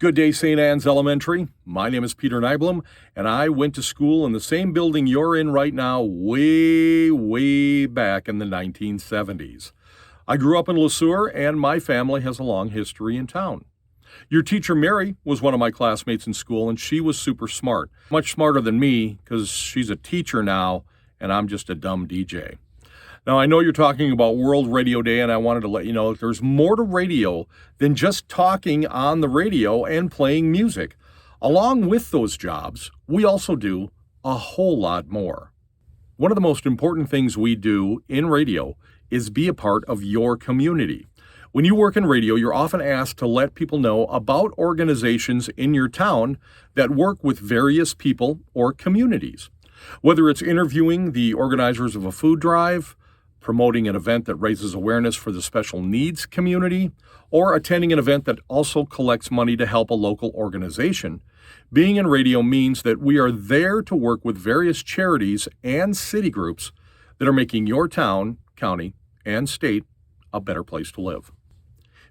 Good day, St. Anne's Elementary. My name is Peter Nyblom, and I went to school in the same building you're in right now way back in the 1970s. I grew up in Le Sueur, and my family has a long history in town. Your teacher, Mary, was one of my classmates in school, and she was super smart. Much smarter than me, because she's a teacher now, and I'm just a dumb DJ. Now, I know you're talking about World Radio Day, and I wanted to let you know that there's more to radio than just talking on the radio and playing music. Along with those jobs, we also do a whole lot more. One of the most important things we do in radio is be a part of your community. When you work in radio, you're often asked to let people know about organizations in your town that work with various people or communities. Whether it's interviewing the organizers of a food drive, promoting an event that raises awareness for the special needs community, or attending an event that also collects money to help a local organization, being in radio means that we are there to work with various charities and city groups that are making your town, county, and state a better place to live.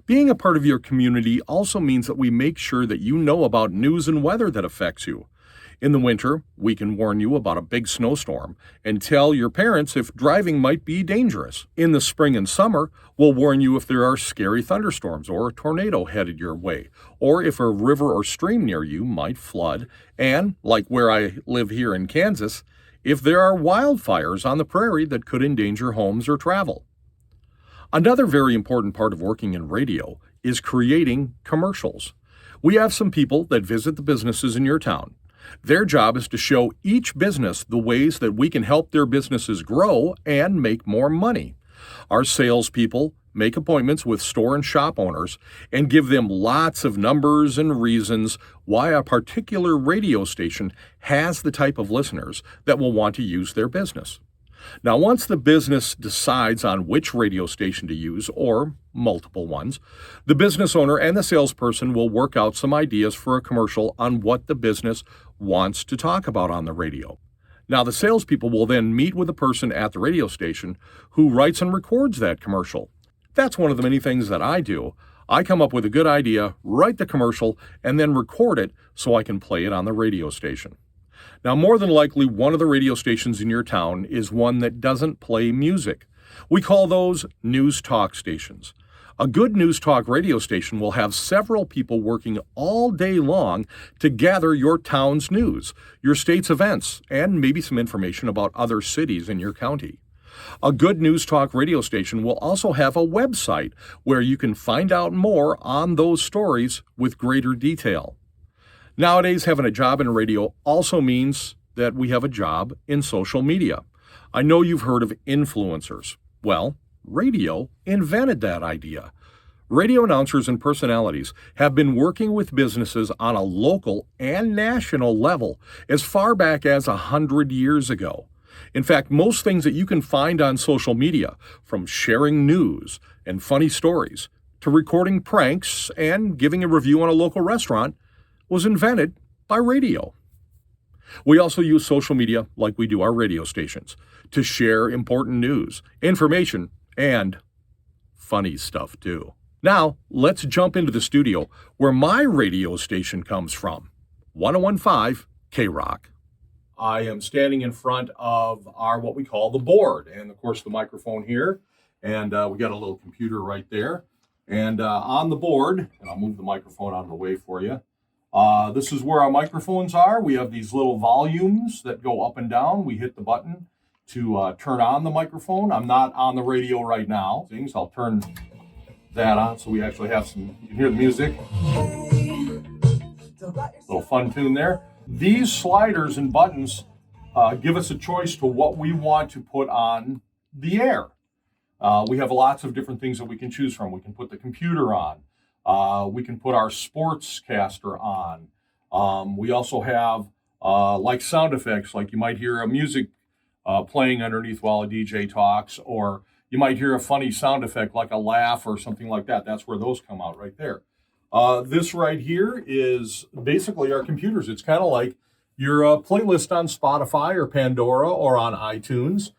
Being a part of your community also means that we make sure that you know about news and weather that affects you. In the winter, we can warn you about a big snowstorm and tell your parents if driving might be dangerous. In the spring and summer, we'll warn you if there are scary thunderstorms or a tornado headed your way, or if a river or stream near you might flood, and, like where I live here in Kansas, if there are wildfires on the prairie that could endanger homes or travel. Another very important part of working in radio is creating commercials. We have some people that visit the businesses in your town. Their job is to show each business the ways that we can help their businesses grow and make more money. Our salespeople make appointments with store and shop owners and give them lots of numbers and reasons why a particular radio station has the type of listeners that will want to use their business. Now, once the business decides on which radio station to use, or multiple ones, the business owner and the salesperson will work out some ideas for a commercial on what the business wants to talk about on the radio. Now, the salespeople will then meet with a person at the radio station who writes and records that commercial. That's one of the many things that I do. I come up with a good idea, write the commercial, and then record it so I can play it on the radio station. Now, more than likely, one of the radio stations in your town is one that doesn't play music. We call those news talk stations. A good news talk radio station will have several people working all day long to gather your town's news, your state's events, and maybe some information about other cities in your county. A good news talk radio station will also have a website where you can find out more on those stories with greater detail. Nowadays, having a job in radio also means that we have a job in social media. I know you've heard of influencers. Well, radio invented that idea. Radio announcers and personalities have been working with businesses on a local and national level as far back as 100 years ago. In fact, most things that you can find on social media, from sharing news and funny stories to recording pranks and giving a review on a local restaurant, was invented by radio. We also use social media, like we do our radio stations, to share important news, information, and funny stuff too. Now, let's jump into the studio where my radio station comes from, 1015 K-Rock. I am standing in front of our what we call the board, and of course the microphone here, and we got a little computer right there. And on the board, and I'll move the microphone out of the way for you, this is where our microphones are. We have these little volumes that go up and down. We hit the button to turn on the microphone. I'm not on the radio right now. I'll turn that on so we actually have some, you can hear the music. Little fun tune there. These sliders and buttons give us a choice to what we want to put on the air. We have lots of different things that we can choose from. We can put the computer on. We can put our sportscaster on. We also have like sound effects, like you might hear a music playing underneath while a DJ talks, or you might hear a funny sound effect like a laugh or something like that. That's where those come out right there. This right here is basically our computers. It's kind of like your playlist on Spotify or Pandora or on iTunes.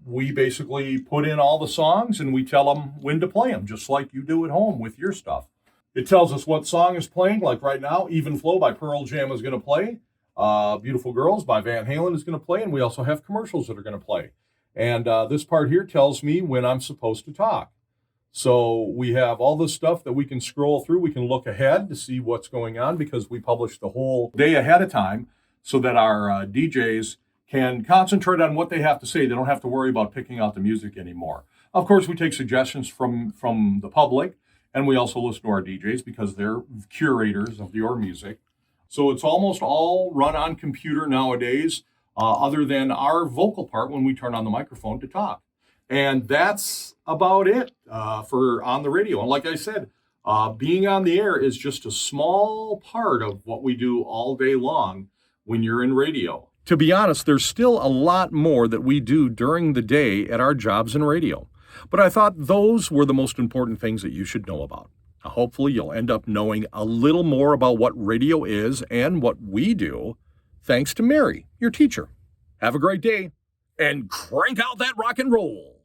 We basically put in all the songs and we tell them when to play them, just like you do at home with your stuff. It tells us what song is playing, like right now, Even Flow by Pearl Jam is going to play. Beautiful Girls by Van Halen is going to play, and we also have commercials that are going to play. And this part here tells me when I'm supposed to talk. So we have all this stuff that we can scroll through. We can look ahead to see what's going on because we publish the whole day ahead of time so that our DJs can concentrate on what they have to say. They don't have to worry about picking out the music anymore. Of course, we take suggestions from the public, and we also listen to our DJs because they're curators of your music. So it's almost all run on computer nowadays, other than our vocal part when we turn on the microphone to talk. And that's about it for on the radio. And like I said, being on the air is just a small part of what we do all day long when you're in radio. To be honest, there's still a lot more that we do during the day at our jobs in radio. But I thought those were the most important things that you should know about. Hopefully, you'll end up knowing a little more about what radio is and what we do, thanks to Mary, your teacher. Have a great day, and crank out that rock and roll.